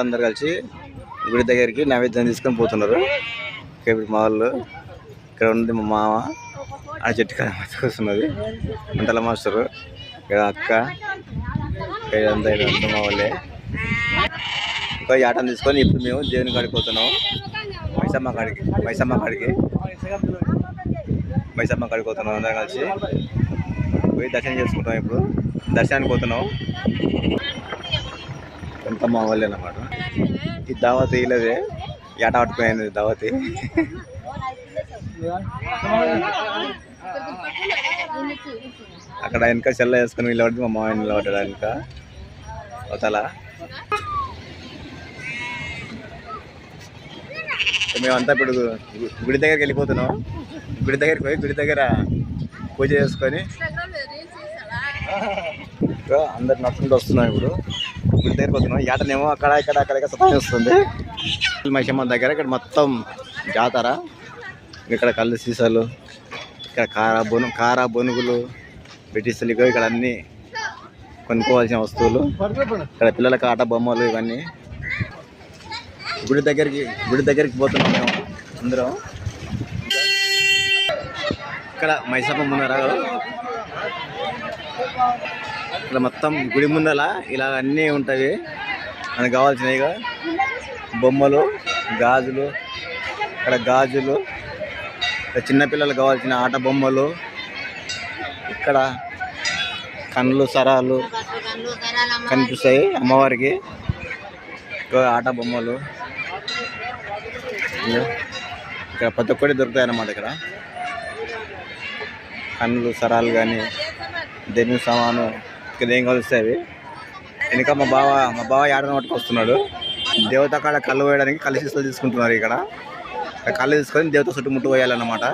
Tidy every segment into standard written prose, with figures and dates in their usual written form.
అందరు కలిసి గుడి దగ్గరికి నైవేద్యం తీసుకొని పోతున్నారు. ఇప్పుడు మా వాళ్ళు ఇక్కడ ఉంది, మా మామ ఆ చెట్టు కాడ కూర్చున్నది, వంటల మాస్టరు, ఇక్కడ అక్క, ఇదంతా మా వాళ్ళే. ఇంకా ఈ ఆటను తీసుకొని ఇప్పుడు మేము దేవుని కాడికి పోతున్నాము. మైసమ్మ కాడికి పోతున్నాం. అందరం కలిసి పోయి దర్శనం చేసుకుంటాం. ఇప్పుడు దర్శనానికి పోతున్నాం. ఎంత మా వాళ్ళే అన్నమాట. ఈ దావతి ఇలాదే ఈ ఆట పట్టుకునేది దావతి. అక్కడ వెనక చెల్ల వేసుకొని నిలబడి మా మామయ్య నిలబడ్డాడు వెనక అవతల. మేమంతా ఇప్పుడు గుడి దగ్గరికి వెళ్ళిపోతున్నాం. గుడి దగ్గరికి పోయి గుడి దగ్గర పూజ చేసుకొని అందరు నడుచుకుంటూ వస్తున్నాం. ఇప్పుడు గుడి దగ్గరికి వస్తున్నాం. ఏటనేమో అక్కడ ఇక్కడ సత్యం వస్తుంది. మైసమ్మ దగ్గర ఇక్కడ మొత్తం జాతర. ఇక్కడ కళ్ళు సీసాలు, ఇక్కడ కారా బొనుగులు పెట్టిస్తలు, ఇక్కడ అన్నీ కొనుక్కోవాల్సిన వస్తువులు, ఇక్కడ పిల్లలకి ఆట బొమ్మలు, ఇవన్నీ. గుడి దగ్గరికి పోతున్నాం మేము అందరం. ఇక్కడ మైసమ్మ ముందర, ఇక్కడ మొత్తం గుడి ముందర ఇలా అన్నీ ఉంటాయి. మనకు కావాల్సినవిగా బొమ్మలు, గాజులు, ఇక్కడ గాజులు, చిన్నపిల్లలకు కావాల్సిన ఆట బొమ్మలు, ఇక్కడ కళ్ళు సరాలు కనిపిస్తాయి అమ్మవారికి, ఆట బొమ్మలు, ఇక్కడ ప్రతి ఒక్కటి దొరుకుతాయి అన్నమాట. ఇక్కడ కళ్ళు సరాలు కానీ దేని సామాను ఇక్కడ ఏం కలుస్తాయి అవి. వెనుక మా బావ ఆటను పట్టుకొస్తున్నాడు. దేవత కాడ కళ్ళు వేయడానికి కళ్ళు సీసాలు తీసుకుంటున్నారు. ఇక్కడ కళ్ళు తీసుకొని దేవత చుట్టుముట్టు పోయాలన్నమాట.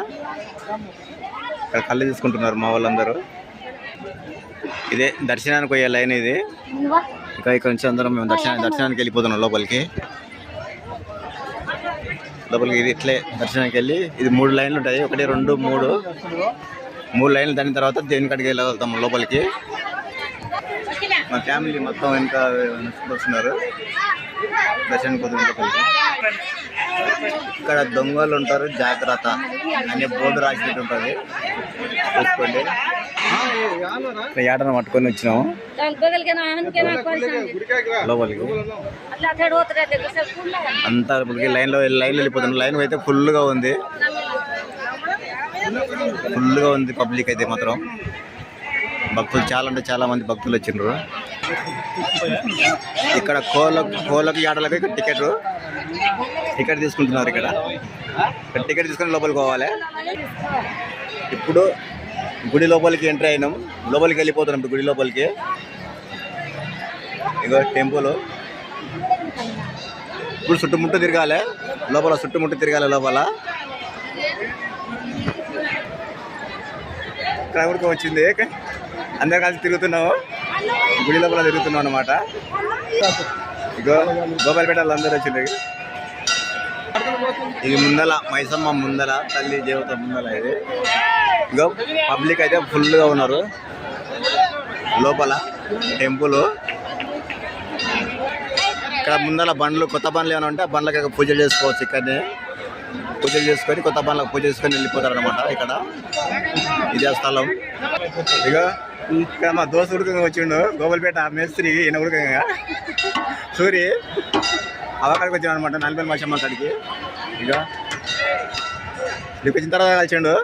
ఇక్కడ కళ్ళు తీసుకుంటున్నారు మా వాళ్ళందరూ. ఇదే దర్శనానికి పోయే లైన్ ఇది. ఇంకా ఇక్కడ నుంచి అందరం మేము దర్శనానికి వెళ్ళిపోతున్నాం లోపలికి. ఇది ఇట్లే దర్శనానికి వెళ్ళి, ఇది 3 లైన్లు ఉంటాయి. 1, 2, 3 లైన్లు దాని తర్వాత దేవుని కాడికి వెళ్ళగలుగుతాం లోపలికి. మా ఫ్యామిలీ మొత్తం వెనక వస్తున్నారు దర్శనానికి లోపలికి. ఇక్కడ దొంగలు ఉంటారు, జాగ్రత్త అనే బోర్డు రాసి పెట్టి ఉంటుంది, చూసుకోండి. ఏటను పట్టుకొని వచ్చినాము లోపలికి. అంతా ఇప్పటికి లైన్లో వెళ్ళిపోతున్నాం. లైన్ అయితే ఫుల్గా ఉంది పబ్లిక్ అయితే మాత్రం. భక్తులు చాలా అంటే చాలా మంది భక్తులు వచ్చిండ్రు. ఇక్కడ కోళ్ళకి ఆటలకి టికెట్ తీసుకుంటున్నారు. ఇక్కడ టికెట్ తీసుకొని లోపలికి పోవాలి. ఇప్పుడు గుడి లోపలికి ఎంట్రీ అయినాం, లోపలికి వెళ్ళిపోతున్నాం. గుడి లోపలికి ఇగో టెంపుల్. ఇప్పుడు చుట్టుముట్టు తిరగాలి లోపల. ఇక్కడ ఊరికి వచ్చింది, అందరు కలిసి తిరుగుతున్నాము, గుడి లోపల తిరుగుతున్నాం అన్నమాట. ఇగో గోపాలపేట అందరూ వచ్చింది. ఇది ముందల మైసమ్మ ముందల, తల్లి దేవత ముందల. ఇది ఇగో పబ్లిక్ అయితే ఫుల్గా ఉన్నారు లోపల టెంపుల్. ఇక్కడ ముందల బండ్లు, కొత్త బండ్లు ఏమైనా ఉంటే ఆ బండ్లకి పూజలు చేసుకోవచ్చు. ఇక్కడనే పూజలు చేసుకొని కొత్త బండ్లకు పూజ చేసుకొని వెళ్ళిపోతారు అనమాట. ఇక్కడ ఇదే స్థలం. ఇక ఇక్కడ మా దోస్తు ఉడకంగా వచ్చిండు, గోపాలపేట మేస్త్రి. ఈయన ఉడకంగా సూరి అవకాడికి వచ్చాడు అనమాట, నలభై మైసమ్మ కాడికి. ఇక ఇక్కడికి వచ్చిన తర్వాత కలిసిండు.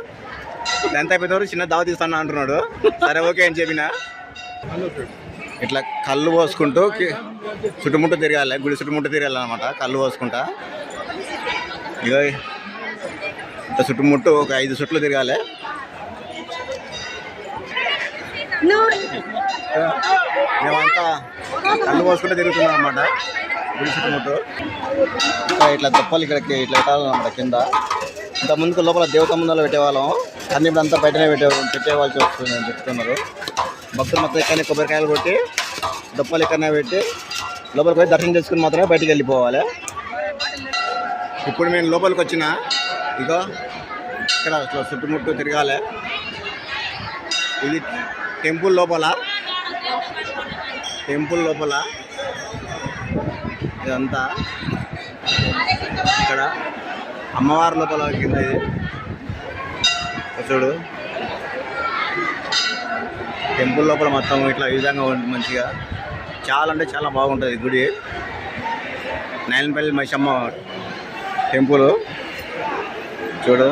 ఎంత అయిపోయిన చిన్న దావ తీస్తాను అంటున్నాడు. సరే ఓకే అని చెప్పిన. ఇట్లా కళ్ళు పోసుకుంటూ చుట్టుముట్టు తిరగాలి, గుడి చుట్టుముట్టు తిరగాలన్నమాట. కళ్ళు పోసుకుంటా ఇక ఇంత చుట్టుముట్టు ఒక 5 చుట్లు తిరగాలి. మేమంతా కళ్ళు పోసుకుంటూ తిరుగుతున్నాం అన్నమాట గుడి చుట్టుముట్టు. ఇట్లా దప్పలు ఇక్కడికి ఇట్లా పెట్టాలన్నమాట కింద. ఇంత ముందుకు లోపల దేవత ముందర పెట్టేవాళ్ళం, అన్ని ఇప్పుడు అంతా బయటనే పెట్టేవాళ్ళకి వస్తుంది అని చెప్తున్నారు. భక్తులు మొత్తం ఇక్కడనే కొబ్బరికాయలు కొట్టి దప్పలు ఇక్కడనే పెట్టి లోపలికి పోయి దర్శనం చేసుకుని మాత్రమే బయటికి వెళ్ళిపోవాలి. ఇప్పుడు మేము లోపలికి వచ్చిన ఇగో ఇక్కడ చుట్టుముట్టు తిరగాలి. ఇది టెంపుల్ లోపల ఇదంతా ఇక్కడ అమ్మవారి లోపల కింద ఇది చూడు. టెంపుల్ లోపల మొత్తం ఇట్లా ఈ విధంగా ఉంటుంది మంచిగా. చాలా అంటే చాలా బాగుంటుంది గుడి. నాయనపల్లి మైసమ్మ టెంపుల్ చూడు.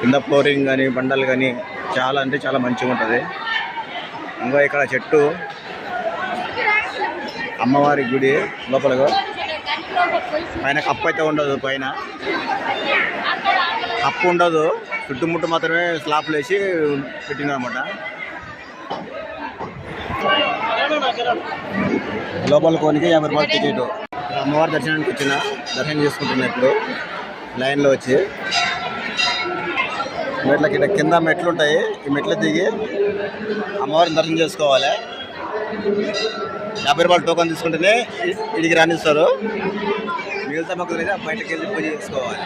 కింద ఫ్లోరింగ్ కానీ బండలు కానీ చాలా అంటే చాలా మంచిగా ఉంటుంది. ఇంకా ఇక్కడ చెట్టు అమ్మవారి గుడి లోపల పైన కప్పు అయితే ఉండదు. పైన కప్పు ఉండదు, చుట్టుముట్టు మాత్రమే స్లాబ్లు వేసి పెట్టిందనమాట. లోపల కోనికి 50 రూపాయలు టికెట్. అమ్మవారి దర్శనానికి దర్శనం చేసుకుంటున్నా ఇప్పుడు లైన్లో వచ్చి. మెట్లకి కింద మెట్లు ఉంటాయి, ఈ మెట్లు దిగి అమ్మవారిని దర్శనం చేసుకోవాలి. 50 రూపాయలు టోకన్ తీసుకుంటేనే ఇడికి రాణిస్తారు. మిగతా మొక్కలు బయటకు వెళ్ళి పూజ చేసుకోవాలి.